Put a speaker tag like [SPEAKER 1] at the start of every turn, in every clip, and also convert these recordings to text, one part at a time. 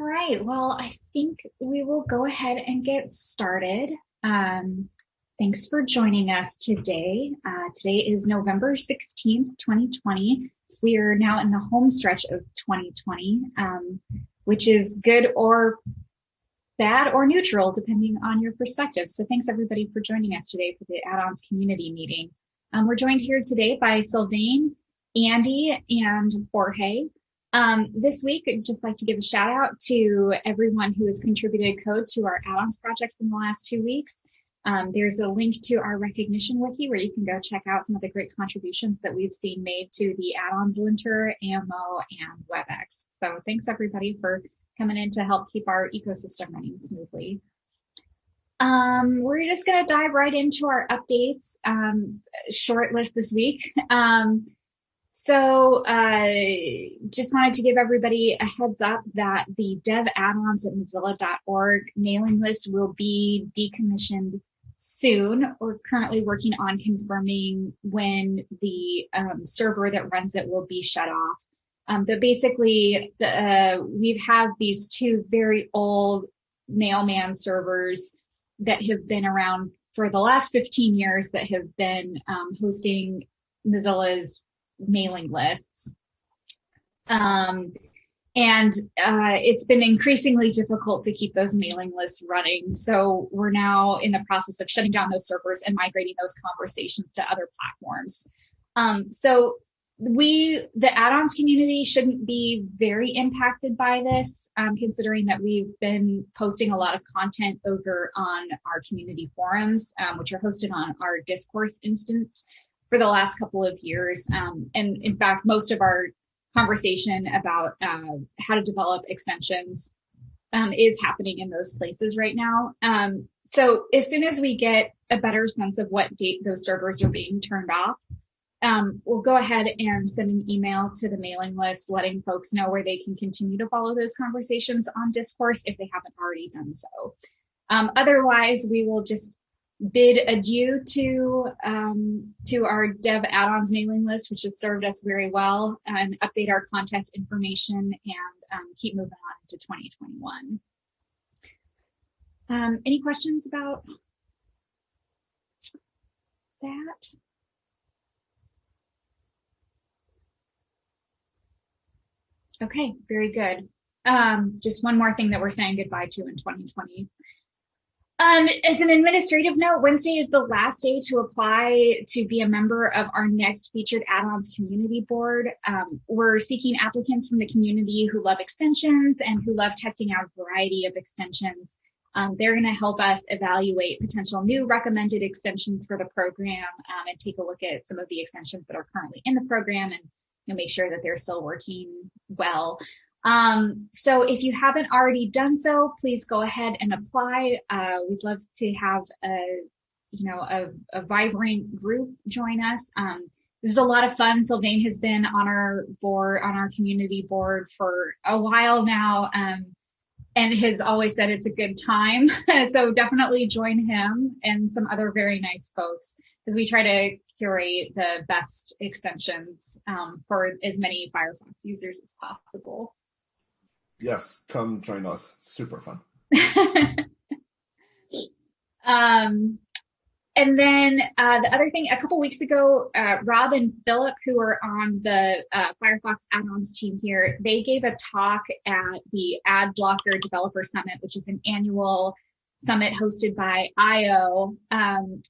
[SPEAKER 1] right, well, I think we will go ahead and get started. Thanks for joining us today. Today is November 16th, 2020. We are now in the home stretch of 2020, which is good or bad or neutral, depending on your perspective. So thanks everybody for joining us today for the Add-ons community meeting. We're joined here today by Sylvain, Andy, and Jorge. This week, I'd just like to give a shout out to everyone who has contributed code to our add-ons projects in the last 2 weeks. There's a link to our recognition wiki where you can go check out some of the great contributions that we've seen made to the add-ons linter, AMO, and WebEx. So thanks everybody for coming in to help keep our ecosystem running smoothly. We're just going to dive right into our updates. Short list this week. So just wanted to give everybody a heads up that the dev add-ons at mozilla.org mailing list will be decommissioned soon. We're currently working on confirming when the server that runs it will be shut off. But basically, we've had these two very old mailman servers that have been around for the last 15 years that have been hosting Mozilla's mailing lists. It's been increasingly difficult to keep those mailing lists running. So we're now in the process of shutting down those servers and migrating those conversations to other platforms. So the add-ons community shouldn't be very impacted by this, considering that we've been posting a lot of content over on our community forums, which are hosted on our discourse instance for the last couple of years. And in fact, most of our conversation about how to develop extensions is happening in those places right now. So as soon as we get a better sense of what date those servers are being turned off, we'll go ahead and send an email to the mailing list, letting folks know where they can continue to follow those conversations on discourse if they haven't already done so. Otherwise, we will just bid adieu to our dev add-ons mailing list, which has served us very well, and update our contact information and keep moving on into 2021. Any questions about that? Okay, very good. Just one more thing that we're saying goodbye to in 2020. As an administrative note, Wednesday is the last day to apply to be a member of our next featured add-ons community board. We're seeking applicants from the community who love extensions and who love testing out a variety of extensions. They're going to help us evaluate potential new recommended extensions for the program and take a look at some of the extensions that are currently in the program and make sure that they're still working well. So if you haven't already done so, please go ahead and apply. We'd love to have a vibrant group join us. This is a lot of fun. Sylvain has been on our board, on our community board for a while now, and has always said it's a good time. So definitely join him and some other very nice folks as we try to curate the best extensions for as many Firefox users as possible.
[SPEAKER 2] Yes, come join us. It's super fun.
[SPEAKER 1] And then the other thing, a couple weeks ago, Rob and Philip, who are on the Firefox add-ons team here, they gave a talk at the Ad Blocker Developer Summit, which is an annual summit hosted by IO. And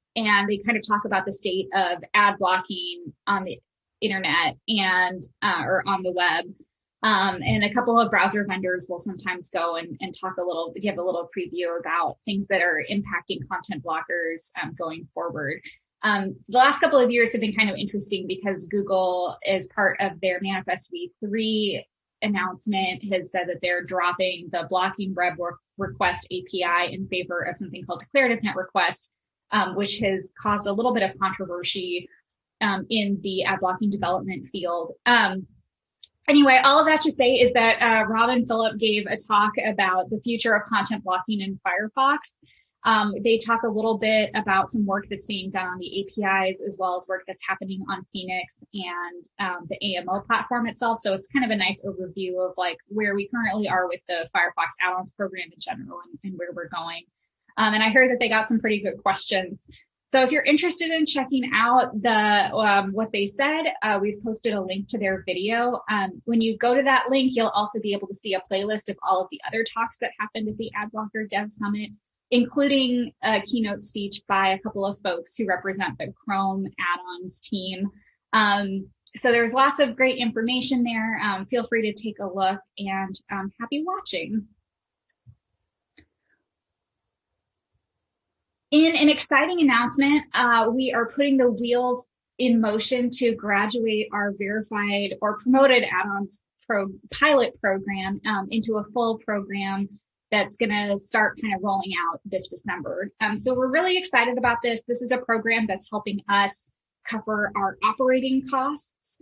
[SPEAKER 1] they kind of talk about the state of ad blocking on the internet and or on the web. And a couple of browser vendors will sometimes go and give a little preview about things that are impacting content blockers going forward. So the last couple of years have been kind of interesting because Google, as part of their Manifest v3 announcement, has said that they're dropping the blocking web request API in favor of something called declarative net request, which has caused a little bit of controversy in the ad blocking development field. Anyway, all of that to say is that Rob and Philip gave a talk about the future of content blocking in Firefox. They talk a little bit about some work that's being done on the APIs, as well as work that's happening on Phoenix and the AMO platform itself. So it's kind of a nice overview of like where we currently are with the Firefox add-ons program in general and where we're going. And I heard that they got some pretty good questions. So if you're interested in checking out what they said, we've posted a link to their video. When you go to that link, you'll also be able to see a playlist of all of the other talks that happened at the AdBlocker Dev Summit, including a keynote speech by a couple of folks who represent the Chrome add-ons team. So there's lots of great information there. Feel free to take a look, and happy watching. In an exciting announcement, we are putting the wheels in motion to graduate our verified or promoted Addons Pro pilot program into a full program that's going to start kind of rolling out this December. So we're really excited about this. This is a program that's helping us cover our operating costs.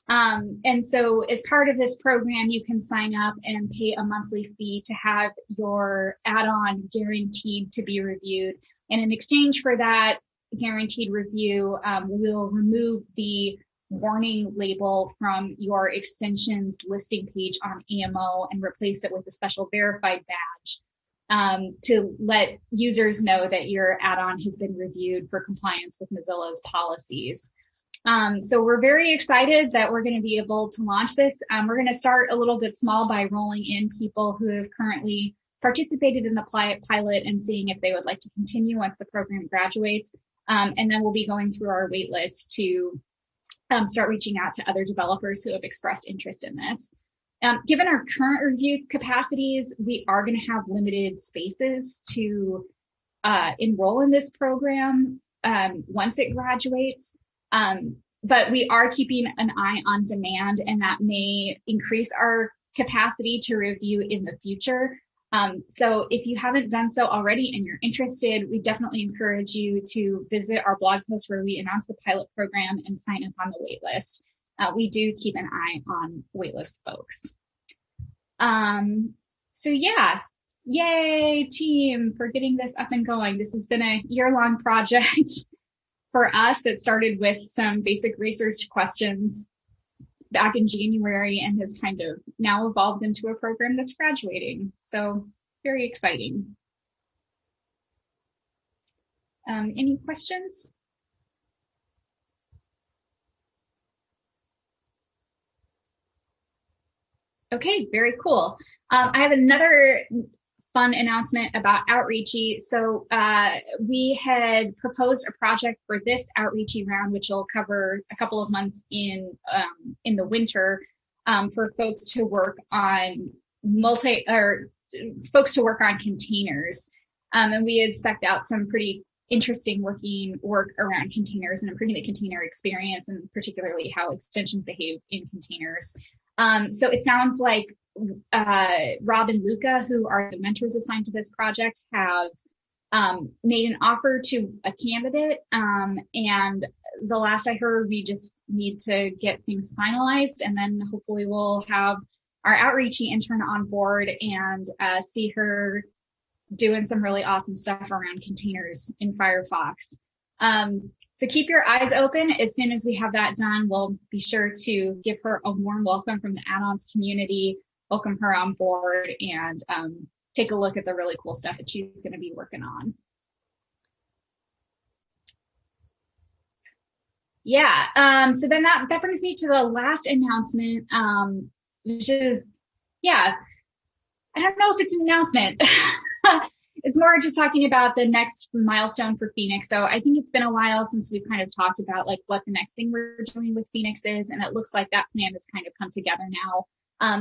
[SPEAKER 1] And so as part of this program, you can sign up and pay a monthly fee to have your add-on guaranteed to be reviewed. And in exchange for that guaranteed review, we'll remove the warning label from your extension's listing page on AMO and replace it with a special verified badge to let users know that your add-on has been reviewed for compliance with Mozilla's policies. So we're very excited that we're going to be able to launch this. We're going to start a little bit small by rolling in people who have currently participated in the pilot and seeing if they would like to continue once the program graduates. And then we'll be going through our wait list to start reaching out to other developers who have expressed interest in this. Given our current review capacities, we are going to have limited spaces to enroll in this program once it graduates. But we are keeping an eye on demand, and that may increase our capacity to review in the future. So if you haven't done so already and you're interested, we definitely encourage you to visit our blog post where we announce the pilot program and sign up on the waitlist. We do keep an eye on waitlist folks. So yeah, yay team for getting this up and going. This has been a year-long project for us that started with some basic research questions back in January and has kind of now evolved into a program that's graduating. So very exciting. Any questions? Okay, very cool. I have another fun announcement about Outreachy. So we had proposed a project for this Outreachy round, which will cover a couple of months in the winter, for folks to work on containers. And we had spec'd out some pretty interesting looking work around containers and improving the container experience, and particularly how extensions behave in containers. So it sounds like Rob and Luca, who are the mentors assigned to this project, have made an offer to a candidate. And the last I heard, we just need to get things finalized, and then hopefully we'll have our Outreachy intern on board and see her doing some really awesome stuff around containers in Firefox. So keep your eyes open. As soon as we have that done, we'll be sure to give her a warm welcome from the add-ons community, welcome her on board, and take a look at the really cool stuff that she's going to be working on. Yeah, so then that brings me to the last announcement, which is, yeah, I don't know if it's an announcement. It's more just talking about the next milestone for Phoenix. So I think it's been a while since we've kind of talked about like what the next thing we're doing with Phoenix is, and it looks like that plan has kind of come together now.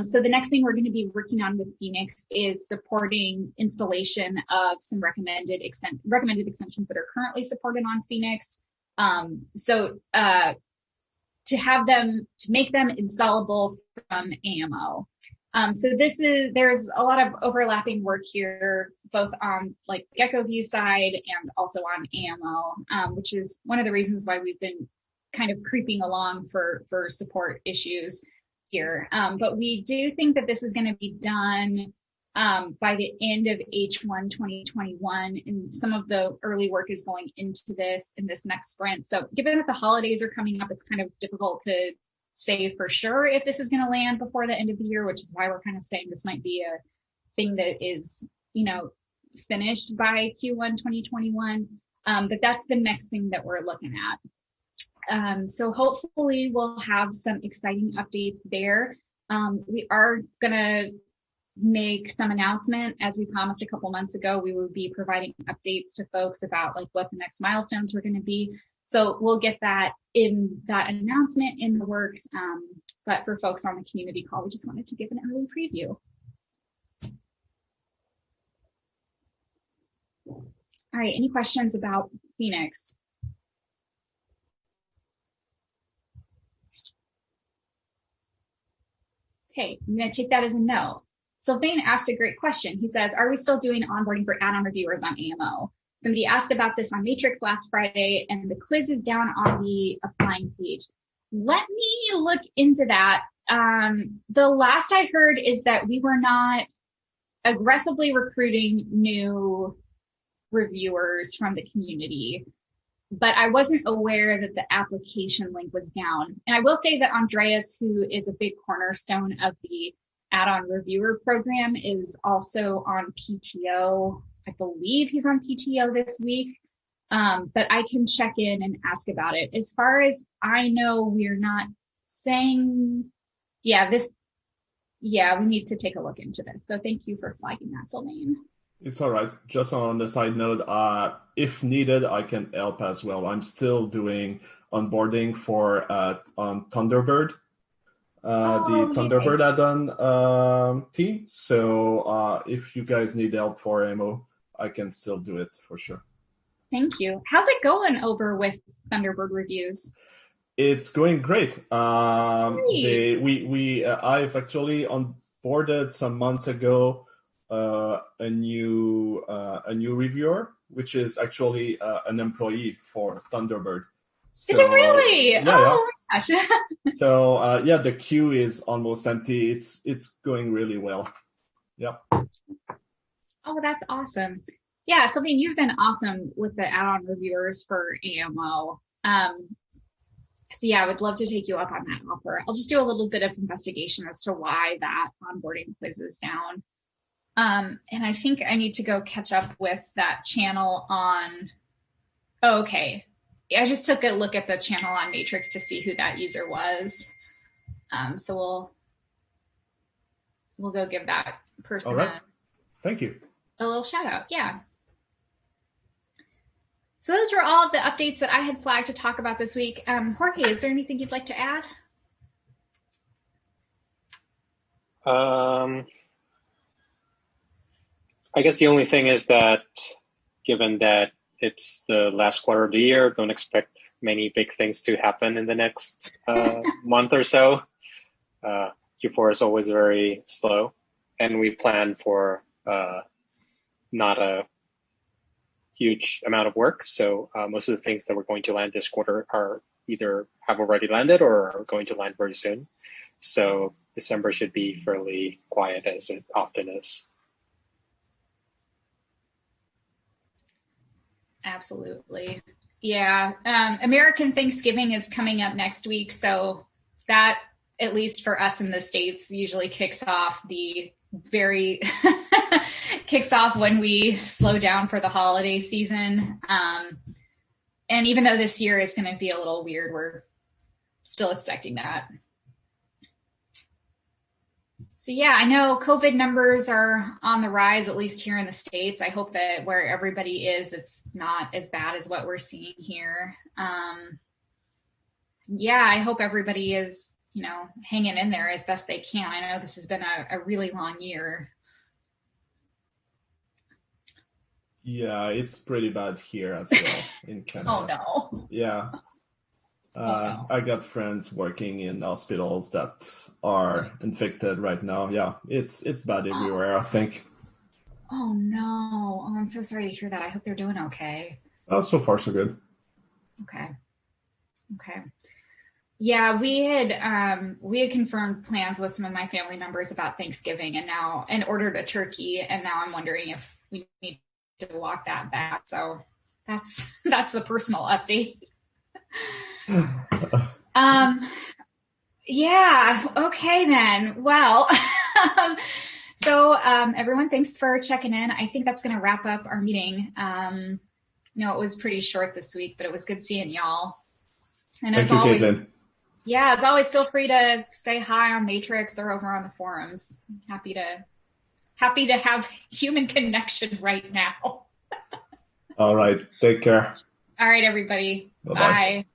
[SPEAKER 1] So the next thing we're going to be working on with Phoenix is supporting installation of some recommended extensions that are currently supported on Phoenix. To make them installable from AMO. So there's a lot of overlapping work here, both on like Gecko View side and also on AMO, which is one of the reasons why we've been kind of creeping along for support issues here. But we do think that this is going to be done by the end of H1 2021. And some of the early work is going into this in this next sprint. So given that the holidays are coming up, it's kind of difficult to say for sure if this is going to land before the end of the year, which is why we're kind of saying this might be a thing that is, finished by Q1 2021. But that's the next thing that we're looking at. So hopefully we'll have some exciting updates there. We are going to make some announcement, as we promised a couple months ago. We will be providing updates to folks about like what the next milestones were going to be. So we'll get that announcement in the works. But for folks on the community call, we just wanted to give an early preview. All right, any questions about Phoenix? Okay, I'm going to take that as a no. Sylvain asked a great question. He says, are we still doing onboarding for add-on reviewers on AMO? Somebody asked about this on Matrix last Friday, and the quiz is down on the applying page. Let me look into that. The last I heard is that we were not aggressively recruiting new reviewers from the community, but I wasn't aware that the application link was down. And I will say that Andreas, who is a big cornerstone of the add-on reviewer program, is also on PTO. I believe he's on PTO this week, but I can check in and ask about it. As far as I know, we're not saying, we need to take a look into this. So thank you for flagging that, Sylvain.
[SPEAKER 2] It's all right. Just on the side note, if needed, I can help as well. I'm still doing onboarding for on Thunderbird, the Thunderbird add-on team. So if you guys need help for AMO, I can still do it for sure.
[SPEAKER 1] Thank you. How's it going over with Thunderbird reviews?
[SPEAKER 2] It's going great. I've actually onboarded some months ago a new reviewer, which is actually an employee for Thunderbird.
[SPEAKER 1] So, is it really?
[SPEAKER 2] Yeah,
[SPEAKER 1] my gosh.
[SPEAKER 2] So the queue is almost empty. It's going really well. Yep.
[SPEAKER 1] Oh, that's awesome. Yeah, Sylvain, you've been awesome with the add-on reviewers for AMO. So yeah, I would love to take you up on that offer. I'll just do a little bit of investigation as to why that onboarding quiz is down. And I think I need to go catch up with that channel on, okay. I just took a look at the channel on Matrix to see who that user was. So we'll go give that person
[SPEAKER 2] Thank you.
[SPEAKER 1] A little shout out. Yeah. So those were all of the updates that I had flagged to talk about this week. Jorge, is there anything you'd like to add?
[SPEAKER 3] I guess the only thing is that given that it's the last quarter of the year, don't expect many big things to happen in the next month or so. Q4 is always very slow, and we plan for not a huge amount of work. So most of the things that we're going to land this quarter are either have already landed or are going to land very soon. So December should be fairly quiet, as it often is.
[SPEAKER 1] Absolutely. Yeah. American Thanksgiving is coming up next week. So that, at least for us in the States, usually kicks off when we slow down for the holiday season. And even though this year is going to be a little weird, we're still expecting that. So yeah, I know COVID numbers are on the rise, at least here in the States. I hope that where everybody is, it's not as bad as what we're seeing here. Yeah, I hope everybody is, hanging in there as best they can. I know this has been a really long year.
[SPEAKER 2] Yeah, it's pretty bad here as well in Canada.
[SPEAKER 1] Oh no.
[SPEAKER 2] Yeah. I got friends working in hospitals that are infected right now. Yeah, it's bad everywhere, I think.
[SPEAKER 1] Oh no. Oh, I'm so sorry to hear that. I hope they're doing okay.
[SPEAKER 2] So far so good.
[SPEAKER 1] Okay. Yeah, we had confirmed plans with some of my family members about Thanksgiving and ordered a turkey, and now I'm wondering if we need to walk that back. So that's the personal update. Yeah, okay then. Well, so everyone, thanks for checking in. I think that's going to wrap up our meeting. It was pretty short this week, but it was good seeing y'all. And
[SPEAKER 2] Thank you, Caitlin.
[SPEAKER 1] Yeah, as always, feel free to say hi on Matrix or over on the forums. Happy to have human connection right now.
[SPEAKER 2] All right. Take care.
[SPEAKER 1] All right, everybody.
[SPEAKER 2] Bye-bye.
[SPEAKER 1] Bye.